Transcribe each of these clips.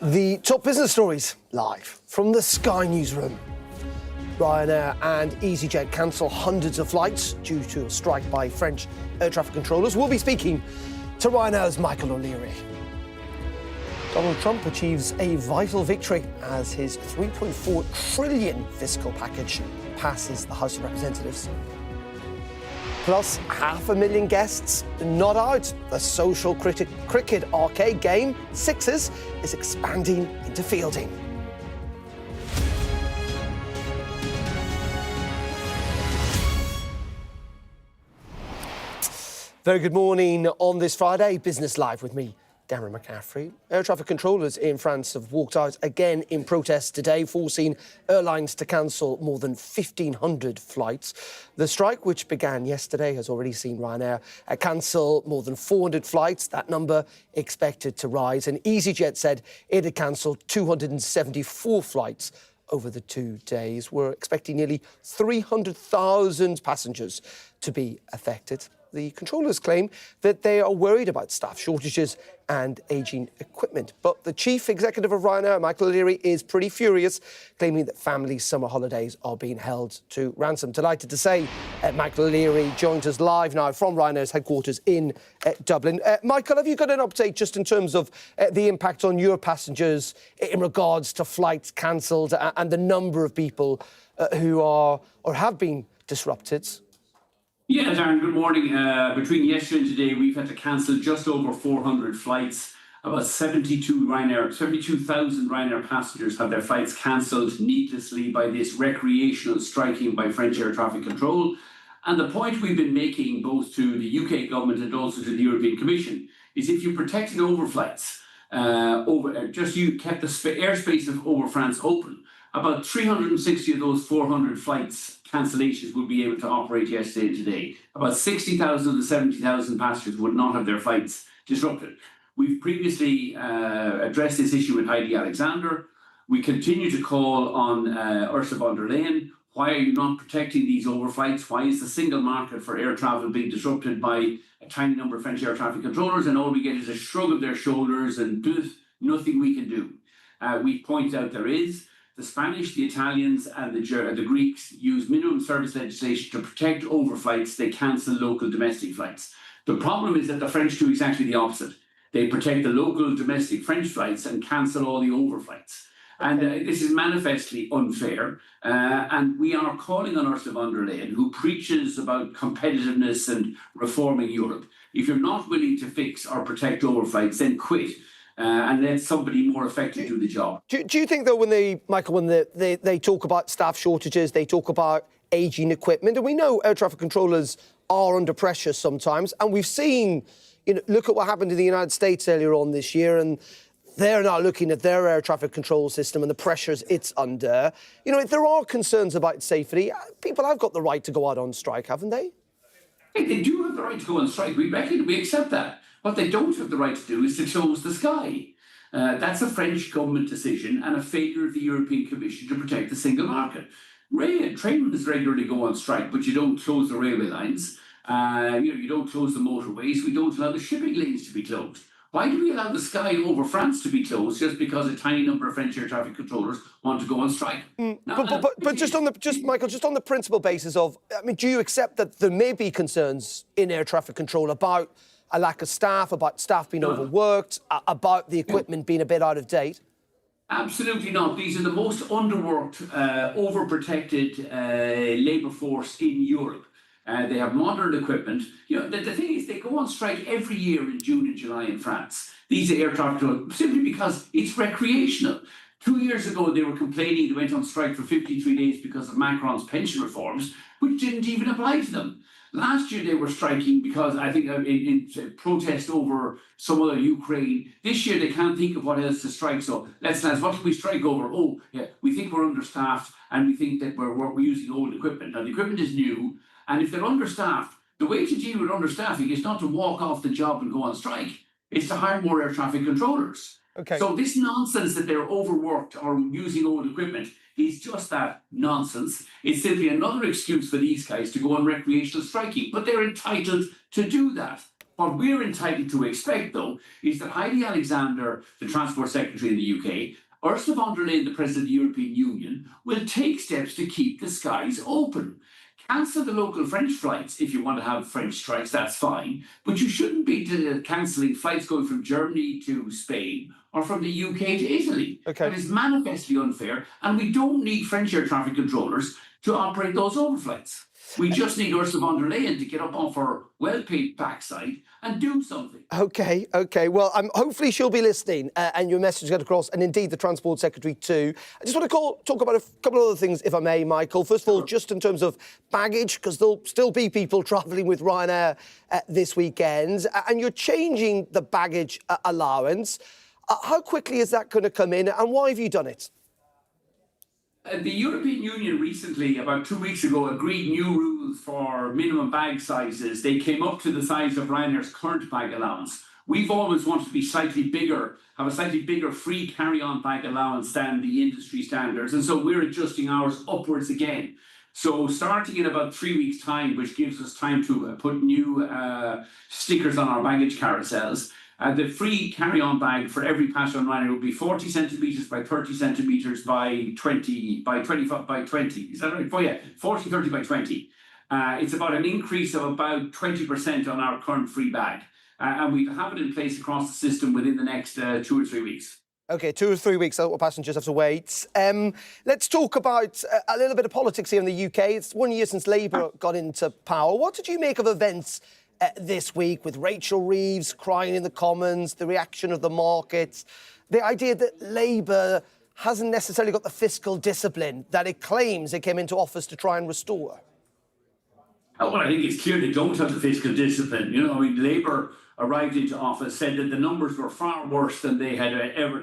The top business stories live from the Sky newsroom. Ryanair and easyJet cancel hundreds of flights due to a strike by French air traffic controllers. We'll be speaking to Ryanair's Michael O'Leary. Donald Trump achieves a vital victory as his $3.4 trillion fiscal package passes the House of Representatives. Plus, 500,000 guests not out. The social cricket arcade game, Sixes, is expanding into fielding. Very good morning on this Friday. Business Live with me, Darren McCaffrey. Air traffic controllers in France have walked out again in protest today, forcing airlines to cancel more than 1,500 flights. The strike, which began yesterday, has already seen Ryanair cancel more than 400 flights. That number expected to rise. And easyJet said it had cancelled 274 flights over the 2 days. We're expecting nearly 300,000 passengers to be affected. The controllers claim that they are worried about staff shortages and ageing equipment. But the chief executive of Ryanair, Michael O'Leary, is pretty furious, claiming that family summer holidays are being held to ransom. Delighted to say Michael O'Leary joins us live now from Ryanair's headquarters in Dublin. Michael, have you got an update just in terms of the impact on your passengers in regards to flights cancelled and the number of people who are or have been disrupted? Yeah, Darren, good morning. Between yesterday and today, we've had to cancel just over 400 flights. About 72,000 Ryanair passengers have their flights cancelled needlessly by this recreational striking by French air traffic control. And the point we've been making both to the UK government and also to the European Commission is if you protected overflights, you kept the airspace over France open, about 360 of those 400 flights cancellations would be able to operate yesterday and today. About 60,000 of the 70,000 passengers would not have their flights disrupted. We've previously addressed this issue with Heidi Alexander. We continue to call on Ursula von der Leyen. Why are you not protecting these overflights? Why is the single market for air travel being disrupted by a tiny number of French air traffic controllers? And all we get is a shrug of their shoulders and nothing we can do. We point out there is. The Spanish, the Italians and the Greeks use minimum service legislation to protect overflights. They cancel local domestic flights. The problem is that the French do exactly the opposite. They protect the local domestic French flights and cancel all the overflights. And this is manifestly unfair. And we are calling on Ursula von der Leyen, who preaches about competitiveness and reforming Europe. If you're not willing to fix or protect overflights, then quit. And let somebody more effective do the job. Do you think, though, when they talk about staff shortages, they talk about ageing equipment, and we know air traffic controllers are under pressure sometimes, and we've seen, look at what happened in the United States earlier on this year, and they're now looking at their air traffic control system and the pressures it's under. If there are concerns about safety, people have got the right to go out on strike, haven't they? They do have the right to go on strike. We accept that. What they don't have the right to do is to close the sky. That's a French government decision and a failure of the European Commission to protect the single market. Trains regularly go on strike, but you don't close the railway lines. You don't close the motorways. We don't allow the shipping lanes to be closed. Why do we allow the sky over France to be closed just because a tiny number of French air traffic controllers want to go on strike? But just on the principle basis of, do you accept that there may be concerns in air traffic control about a lack of staff, about staff being overworked, about the equipment being a bit out of date? Absolutely not. These are the most underworked, overprotected labour force in Europe. They have modern equipment. The thing is, they go on strike every year in June and July in France. These are air traffic controllers, simply because it's recreational. 2 years ago, they were complaining they went on strike for 53 days because of Macron's pension reforms, which didn't even apply to them. Last year, they were striking because, I think, in protest over some other Ukraine. This year, they can't think of what else to strike. So, lads, what can we strike over? Oh, yeah, we think we're understaffed and we think that we're using old equipment. Now, the equipment is new. And if they're understaffed, the way to deal with understaffing is not to walk off the job and go on strike. It's to hire more air traffic controllers. Okay. So this nonsense that they're overworked or using old equipment is just that nonsense. It's simply another excuse for these guys to go on recreational striking, but they're entitled to do that. What we're entitled to expect, though, is that Heidi Alexander, the Transport Secretary in the UK, Ursula von der Leyen, the President of the European Union, will take steps to keep the skies open. Cancel the local French flights if you want to have French strikes, that's fine. But you shouldn't be cancelling flights going from Germany to Spain or from the UK to Italy. Okay. That is manifestly unfair, and we don't need French air traffic controllers to operate those overflights. We just need Ursula von der Leyen to get up off her well-paid backside and do something. OK. Well, hopefully she'll be listening and your message get across, and indeed the Transport Secretary too. I just want to talk about a couple of other things, if I may, Michael. First of all, just in terms of baggage, because there'll still be people travelling with Ryanair this weekend, and you're changing the baggage allowance. How quickly is that going to come in, and why have you done it? The European Union recently, about 2 weeks ago, agreed new rules for minimum bag sizes. They came up to the size of Ryanair's current bag allowance. We've always wanted to be slightly bigger, have a slightly bigger free carry-on bag allowance than the industry standards. And so we're adjusting ours upwards again. So starting in about 3 weeks' time, which gives us time to put new stickers on our baggage carousels, the free carry-on bag for every passenger on Ryanair will be 40 centimetres by 30 centimetres by 20 by 25 by 20. Is that right? Oh yeah, 40, 30 by 20. It's about an increase of about 20% on our current free bag. And we have it in place across the system within the next 2 or 3 weeks. OK, 2 or 3 weeks, so passengers have to wait. Let's talk about a little bit of politics here in the UK. It's 1 year since Labour got into power. What did you make of events this week with Rachel Reeves crying in the Commons, the reaction of the markets, the idea that Labour hasn't necessarily got the fiscal discipline that it claims it came into office to try and restore? Well, I think it's clear they don't have the fiscal discipline. You know, I mean, Labour arrived into office, said that the numbers were far worse than they had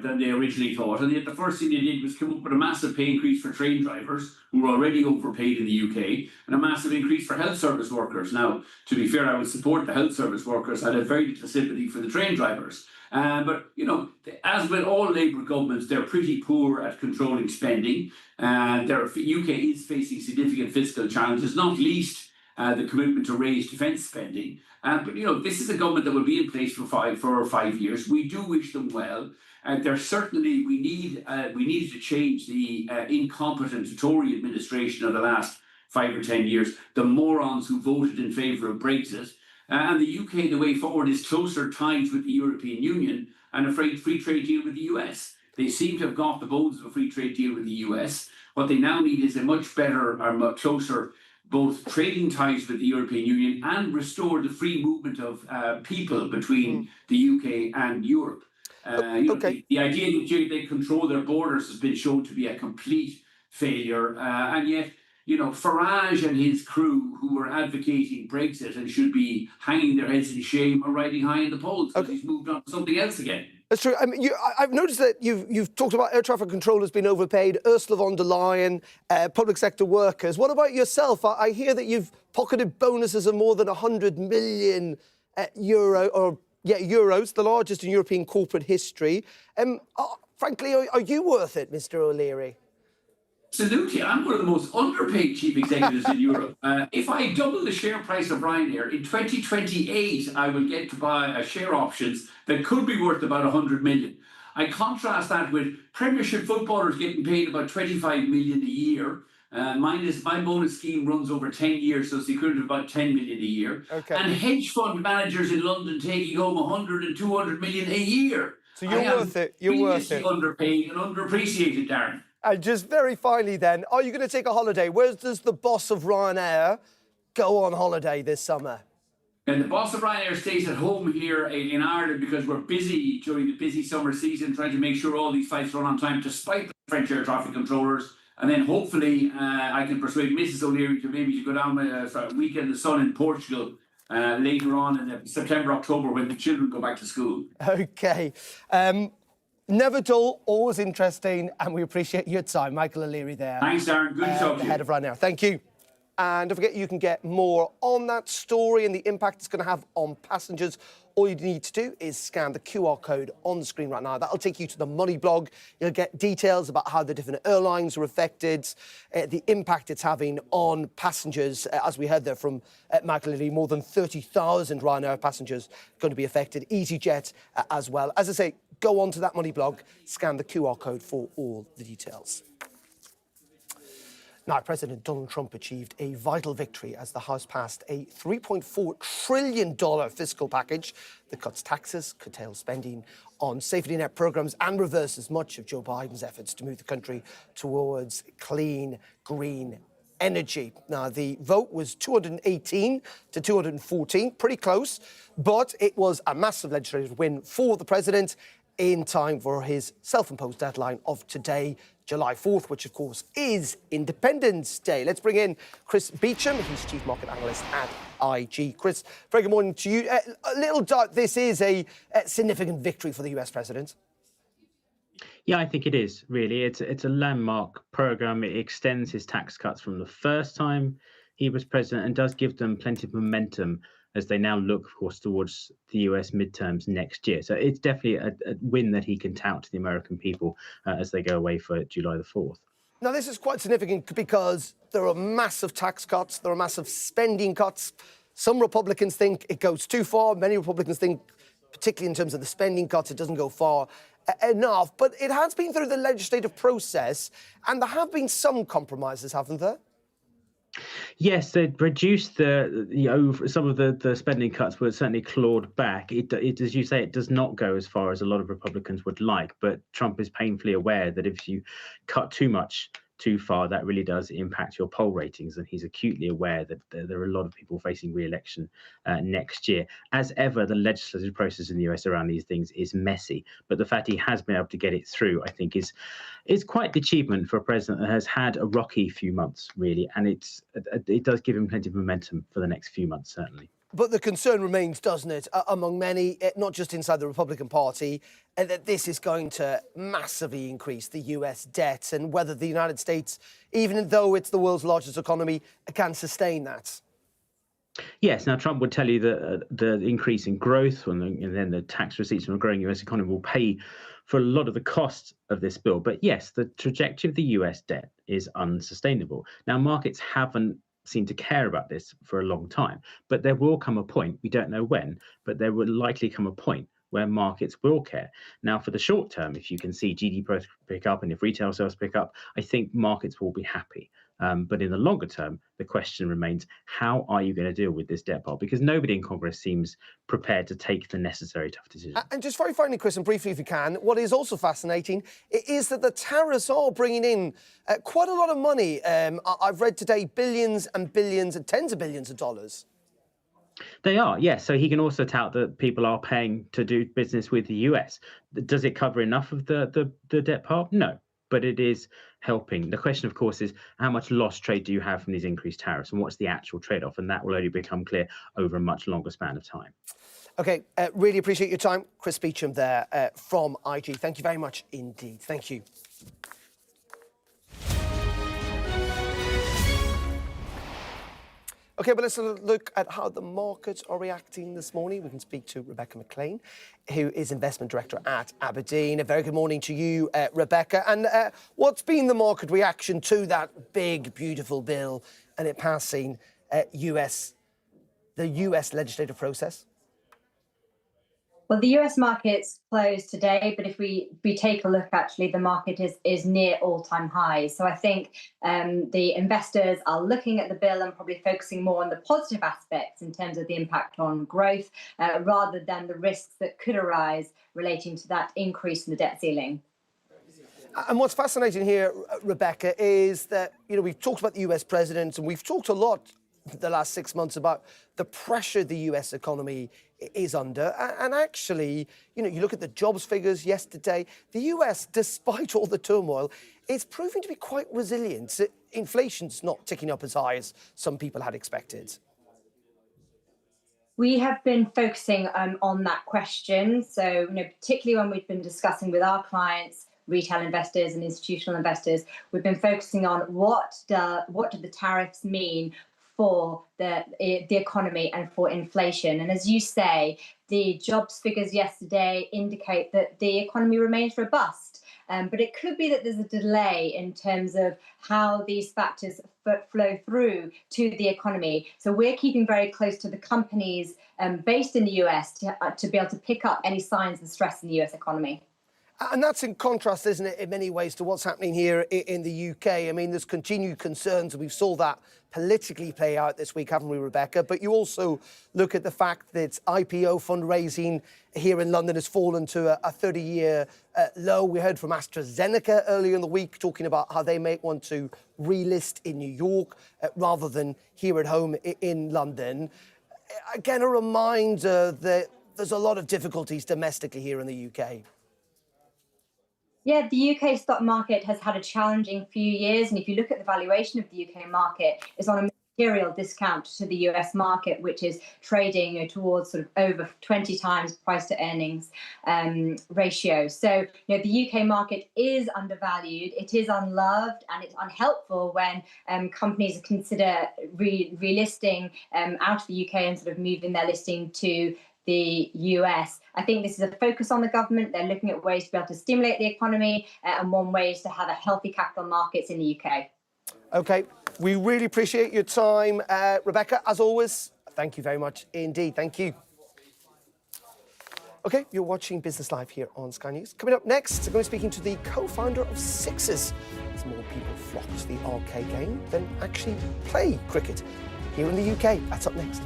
than they originally thought, and yet the first thing they did was come up with a massive pay increase for train drivers, who were already overpaid in the UK, and a massive increase for health service workers. Now, to be fair, I would support the health service workers. I had very little sympathy for the train drivers. But, you know, as with all Labour governments, they're pretty poor at controlling spending. The UK is facing significant fiscal challenges, not least the commitment to raise defence spending. But, you know, this is a government that will be in place for 5 years. We do wish them well. There's certainly, we needed to change the incompetent Tory administration of the last 5 or 10 years, the morons who voted in favour of Brexit. And the UK, the way forward is closer ties with the European Union and a free trade deal with the US. They seem to have got the bones of a free trade deal with the US. What they now need is a much better or much closer both trading ties with the European Union and restore the free movement of people between the UK and Europe. Okay. The idea that they control their borders has been shown to be a complete failure. And yet, you know, Farage and his crew, who were advocating Brexit and should be hanging their heads in shame, are riding high in the polls because he's moved on to something else again. That's true. I mean, I've noticed that you've talked about air traffic controllers being overpaid, Ursula von der Leyen, public sector workers. What about yourself? I hear that you've pocketed bonuses of more than 100 million euros, the largest in European corporate history. Frankly, are you worth it, Mr. O'Leary? Absolutely. I'm one of the most underpaid chief executives in Europe. If I double the share price of Ryanair, in 2028, I will get to buy share options that could be worth about 100 million. I contrast that with Premiership footballers getting paid about 25 million a year. My bonus scheme runs over 10 years, so it's the equivalent of about 10 million a year. Okay. And hedge fund managers in London taking home 100 and 200 million a year. So you're worth it. You're worth it. Underpaid and underappreciated, Darren. And just very finally then, are you going to take a holiday? Where does the boss of Ryanair go on holiday this summer? And the boss of Ryanair stays at home here in Ireland because we're busy during the busy summer season trying to make sure all these flights run on time despite the French air traffic controllers. And then hopefully I can persuade Mrs. O'Leary to go down for a weekend in the sun in Portugal later on in September, October when the children go back to school. OK. Never dull, always interesting, and we appreciate your time. Michael O'Leary there. Thanks, Darren. Good to talk to the you. head of Ryanair. Thank you. And don't forget, you can get more on that story and the impact it's going to have on passengers all you need to do is scan the QR code on the screen right now. That'll take you to the Money blog. You'll get details about how the different airlines are affected, the impact it's having on passengers. As we heard there from Michael Lilly, more than 30,000 Ryanair passengers going to be affected, easyJet as well. As I say, go on to that Money blog, scan the QR code for all the details. Now, President Donald Trump achieved a vital victory as the House passed a $3.4 trillion fiscal package that cuts taxes, curtails spending on safety net programs and reverses much of Joe Biden's efforts to move the country towards clean, green energy. Now, the vote was 218 to 214, pretty close, but it was a massive legislative win for the president in time for his self-imposed deadline of today, July 4th, which of course is Independence Day. Let's bring in Chris Beecham. He's Chief Market Analyst at IG. Chris, very good morning to you. A little doubt this is a significant victory for the US president. Yeah, I think it is, really. It's a landmark programme. It extends his tax cuts from the first time he was president and does give them plenty of momentum as they now look, of course, towards the US midterms next year. So it's definitely a win that he can tout to the American people as they go away for July the 4th. Now, this is quite significant because there are massive tax cuts, there are massive spending cuts. Some Republicans think it goes too far. Many Republicans think, particularly in terms of the spending cuts, it doesn't go far enough. But it has been through the legislative process, and there have been some compromises, haven't there? Yes, they'd reduced some of the spending cuts were certainly clawed back. It, as you say, it does not go as far as a lot of Republicans would like, but Trump is painfully aware that if you cut too much too far, that really does impact your poll ratings, and he's acutely aware that there are a lot of people facing re-election next year. As ever, the legislative process in the US around these things is messy, but the fact he has been able to get it through, I think, is quite the achievement for a president that has had a rocky few months, really, and it does give him plenty of momentum for the next few months, certainly. But the concern remains, doesn't it, among many, not just inside the Republican Party, that this is going to massively increase the US debt and whether the United States, even though it's the world's largest economy, can sustain that. Yes. Now, Trump would tell you that the increase in growth and then the tax receipts from a growing US economy will pay for a lot of the cost of this bill. But yes, the trajectory of the US debt is unsustainable. Now, markets haven't seemed to care about this for a long time, but there will come a point, we don't know when, but there will likely come a point where markets will care. Now, for the short term, if you can see GDP pick up and if retail sales pick up, I think markets will be happy. But in the longer term, the question remains, how are you going to deal with this debt pile? Because nobody in Congress seems prepared to take the necessary tough decisions. And just very finally, Chris, and briefly if you can, what is also fascinating is that the tariffs are bringing in quite a lot of money. I've read today billions and billions and tens of billions of dollars. They are, yes. So he can also tout that people are paying to do business with the US. Does it cover enough of the debt pile? No, but it is helping. The question, of course, is how much lost trade do you have from these increased tariffs and what's the actual trade-off? And that will only become clear over a much longer span of time. OK, really appreciate your time. Chris Beecham there from IG. Thank you very much indeed. Thank you. OK, but let's look at how the markets are reacting this morning. We can speak to Rebecca McLean, who is Investment Director at Aberdeen. A very good morning to you, Rebecca. And what's been the market reaction to that big, beautiful bill and it passing the US legislative process? Well, the US markets closed today, but if we take a look, actually, the market is near all-time highs. So I think the investors are looking at the bill and probably focusing more on the positive aspects in terms of the impact on growth, rather than the risks that could arise relating to that increase in the debt ceiling. And what's fascinating here, Rebecca, is that, we've talked about the US president and we've talked a lot the last 6 months about the pressure the US economy is under. And actually, you look at the jobs figures yesterday, the US, despite all the turmoil, is proving to be quite resilient. Inflation's not ticking up as high as some people had expected. We have been focusing on that question. So, particularly when we've been discussing with our clients, retail investors and institutional investors, we've been focusing on what do the tariffs mean for the economy and for inflation. And as you say, the jobs figures yesterday indicate that the economy remains robust. But it could be that there's a delay in terms of how these factors flow through to the economy. So we're keeping very close to the companies based in the US to be able to pick up any signs of stress in the US economy. And that's in contrast, isn't it, in many ways to what's happening here in the UK. I mean, there's continued concerns, and we saw that politically play out this week, haven't we, Rebecca? But you also look at the fact that IPO fundraising here in London has fallen to a 30-year low. We heard from AstraZeneca earlier in the week talking about how they may want to relist in New York rather than here at home in London. Again, a reminder that there's a lot of difficulties domestically here in the UK. Yeah, the UK stock market has had a challenging few years. And if you look at the valuation of the UK market, it's on a material discount to the US market, which is trading towards sort of over 20 times price to earnings ratio. So, the UK market is undervalued, it is unloved, and it's unhelpful when companies consider relisting out of the UK and sort of moving their listing to the US. I think this is a focus on the government. They're looking at ways to be able to stimulate the economy, and one way is to have a healthy capital markets in the UK. OK, we really appreciate your time, Rebecca, as always. Thank you very much indeed. Thank you. OK, you're watching Business Live here on Sky News. Coming up next, we're going to be speaking to the co-founder of Sixers, as more people flock to the arcade game than actually play cricket here in the UK. That's up next.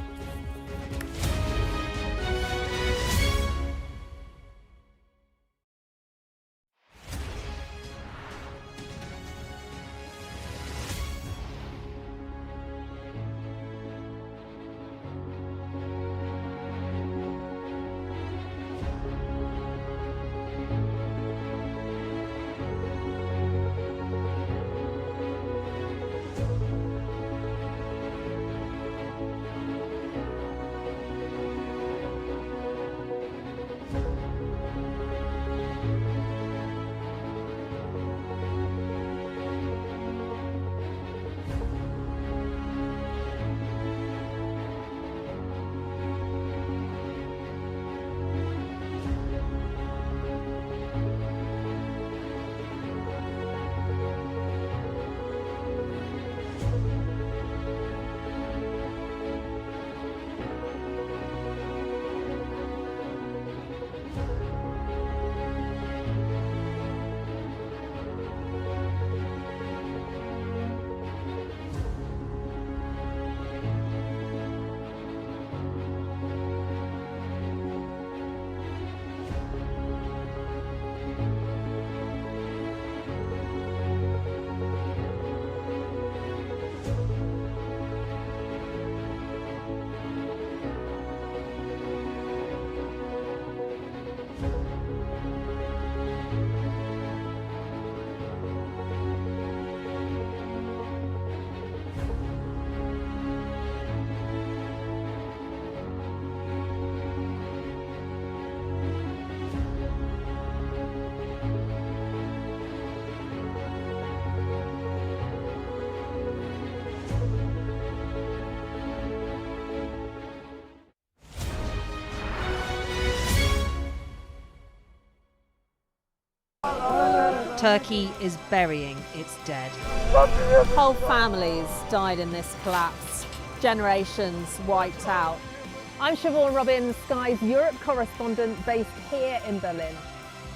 Turkey is burying its dead. Whole families died in this collapse. Generations wiped out. I'm Siobhan Robbins, Sky's Europe correspondent based here in Berlin.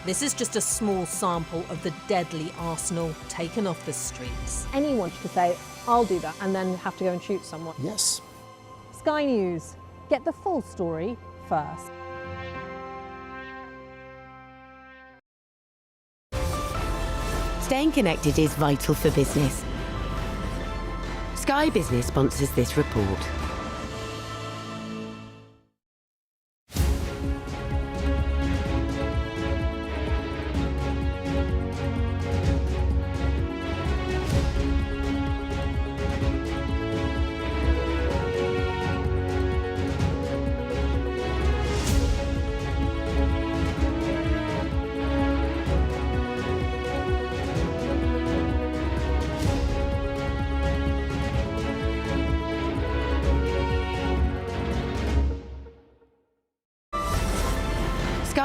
This is just a small sample of the deadly arsenal taken off the streets. Anyone should say, I'll do that, and then have to go and shoot someone. Yes. Sky News, get the full story first. Staying connected is vital for business. Sky Business sponsors this report.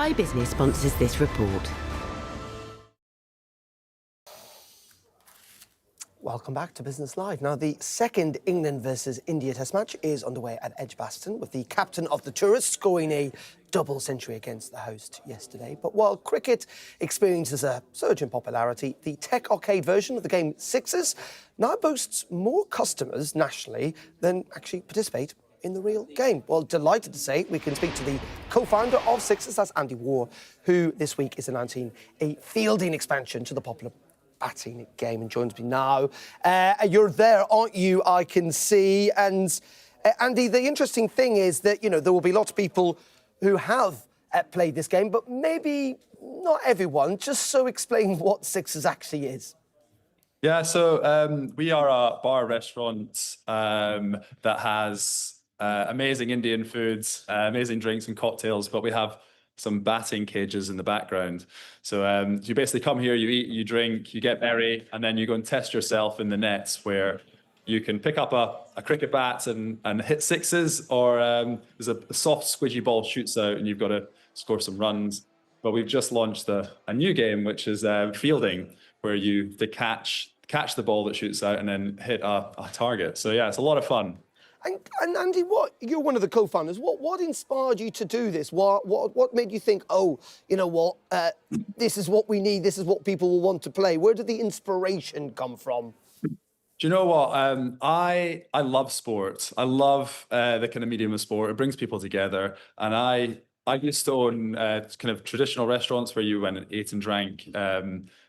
Sky Business sponsors this report. Welcome back to Business Live. Now, the second England versus India Test match is underway at Edgbaston, with the captain of the tourists scoring a double century against the host yesterday. But while cricket experiences a surge in popularity, the tech arcade version of the game Sixes now boasts more customers nationally than actually participate in the real game. Well, delighted to say we can speak to the co-founder of Sixes, that's Andy War, who this week is announcing a fielding expansion to the popular batting game, and joins me now. You're there, aren't you? I can see. And Andy, the interesting thing is that, you know, there will be lots of people who have played this game, but maybe not everyone. Just so explain what Sixes actually is. Yeah, so we are a bar restaurant that has amazing Indian foods, amazing drinks and cocktails, but we have some batting cages in the background. So you basically come here, you eat, you drink, you get merry, and then you go and test yourself in the nets, where you can pick up a cricket bat and hit sixes, or there's a soft squidgy ball shoots out and you've got to score some runs. But we've just launched a new game, which is fielding, where you catch the ball that shoots out and then hit a target. So yeah, it's a lot of fun. And Andy, you're one of the co-founders. What inspired you to do this? What made you think, oh, you know what, this is what we need, this is what people will want to play? Where did the inspiration come from? Do you know what? I love sport. I love the kind of medium of sport. It brings people together. And I used to own kind of traditional restaurants where you went and ate and drank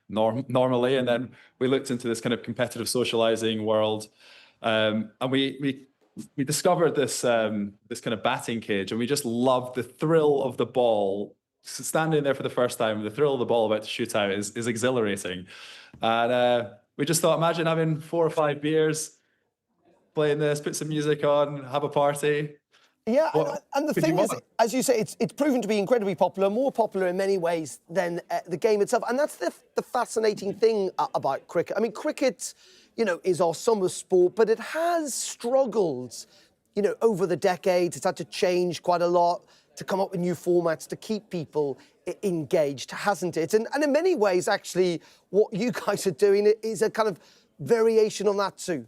normally. And then we looked into this kind of competitive socializing world. And we discovered this this kind of batting cage, and we just loved the thrill of the ball. Standing there for the first time, the thrill of the ball about to shoot out is exhilarating. And we just thought, imagine having 4 or 5 beers, playing this, put some music on, have a party. Yeah, and the thing is, as you say, it's proven to be incredibly popular, more popular in many ways than the game itself. And that's the fascinating thing about cricket. I mean, cricket, you know, is our summer sport, but it has struggled, you know, over the decades. It's had to change quite a lot to come up with new formats to keep people engaged, hasn't it? And in many ways, actually, what you guys are doing is a kind of variation on that too.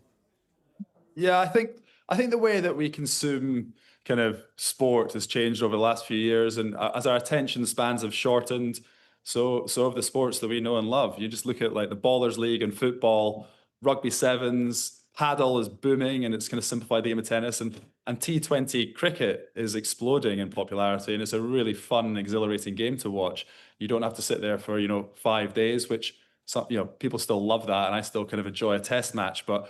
Yeah, I think the way that we consume kind of sport has changed over the last few years, and as our attention spans have shortened, so have the sports that we know and love. You just look at like the Ballers League and football, rugby sevens, paddle is booming, and it's going to simplify the game of tennis, and T20 cricket is exploding in popularity, and it's a really fun, exhilarating game to watch. You don't have to sit there for 5 days, which people still love that, and I still kind of enjoy a test match. But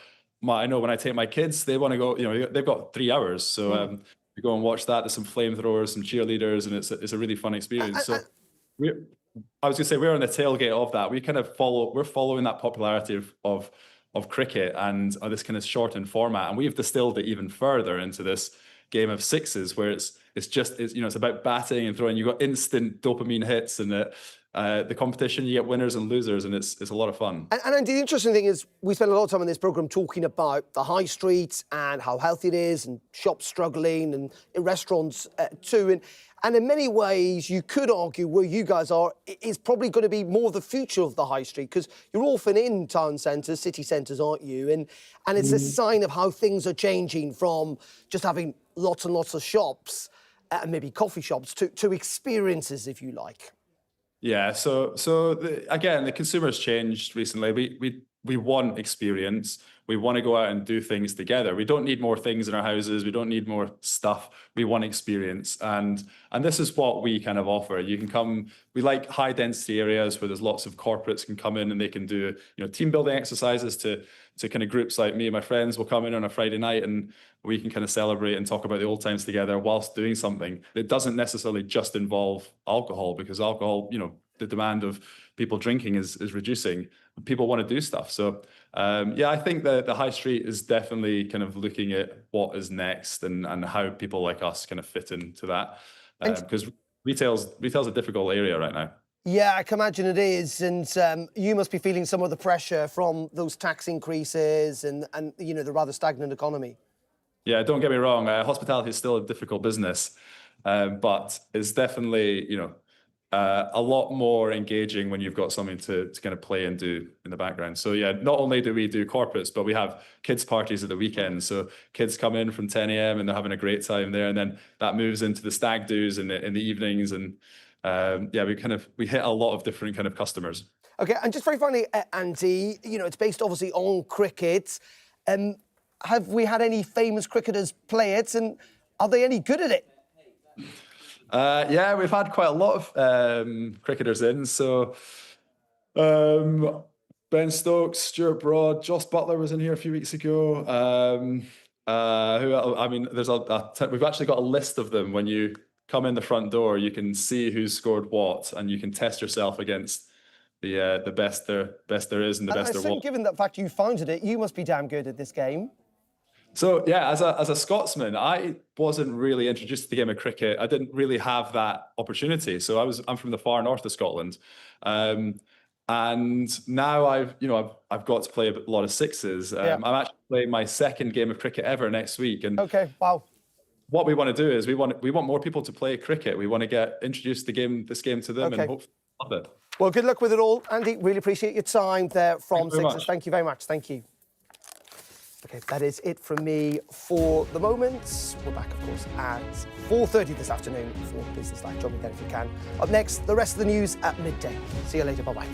I know when I take my kids, they want to go. They've got 3 hours, so we go and watch that. There's some flamethrowers, some cheerleaders, and it's a really fun experience. So I was going to say we're on the tailgate of that. We're following that popularity of cricket and this kind of shortened format, and we've distilled it even further into this game of sixes, where it's about batting and throwing. You got instant dopamine hits, and the competition, you get winners and losers, and it's a lot of fun. And the interesting thing is, we spend a lot of time in this programme talking about the high streets and how healthy it is, and shops struggling, and restaurants too. And in many ways, you could argue where you guys are is probably going to be more the future of the high street, because you're often in town centres, city centres, aren't you? And it's a sign of how things are changing from just having lots and lots of shops, and maybe coffee shops, to experiences, if you like. Yeah, so again, the consumer's changed recently. We want experience. We want to go out and do things together. We don't need more things in our houses. We don't need more stuff. We want experience, and this is what we kind of offer. You can come. We like high density areas where there's lots of corporates can come in, and they can do team building exercises to kind of groups like me and my friends will come in on a Friday night, and we can kind of celebrate and talk about the old times together whilst doing something. It doesn't necessarily just involve alcohol, because alcohol, the demand of people drinking is reducing. People want to do stuff. So I think that the high street is definitely kind of looking at what is next and how people like us kind of fit into that. Because retail's a difficult area right now. Yeah, I can imagine it is, and you must be feeling some of the pressure from those tax increases and the rather stagnant economy. Yeah, don't get me wrong. Hospitality is still a difficult business, but it's definitely a lot more engaging when you've got something to kind of play and do in the background. So yeah, not only do we do corporates, but we have kids parties at the weekend. So kids come in from 10 a.m. and they're having a great time there, and then that moves into the stag do's in the evenings, and yeah, we hit a lot of different kind of customers. Okay, and just very finally, Andy, you know, it's based obviously on cricket. Have we had any famous cricketers play it, and are they any good at it? Yeah, we've had quite a lot of cricketers in. So Ben Stokes, Stuart Broad, Joss Butler was in here a few weeks ago. I mean, there's we've actually got a list of them. When you come in the front door, you can see who's scored what, and you can test yourself against the best there is and the best there was. Given the fact you founded it, you must be damn good at this game. So yeah, as a Scotsman, I wasn't really introduced to the game of cricket. I didn't really have that opportunity. So I'm from the far north of Scotland, and now I've got to play a lot of sixes. I'm actually playing my second game of cricket ever next week. And okay, wow. What we want to do is we want more people to play cricket. We want to get introduced this game to them, and hopefully love it. Well, good luck with it all, Andy. Really appreciate your time there from Sixes. Thank you very much. Thank you. Okay, that is it from me for the moment. We're back, of course, at 4:30 this afternoon for Business Live. Join me then if you can. Up next, the rest of the news at midday. See you later. Bye-bye.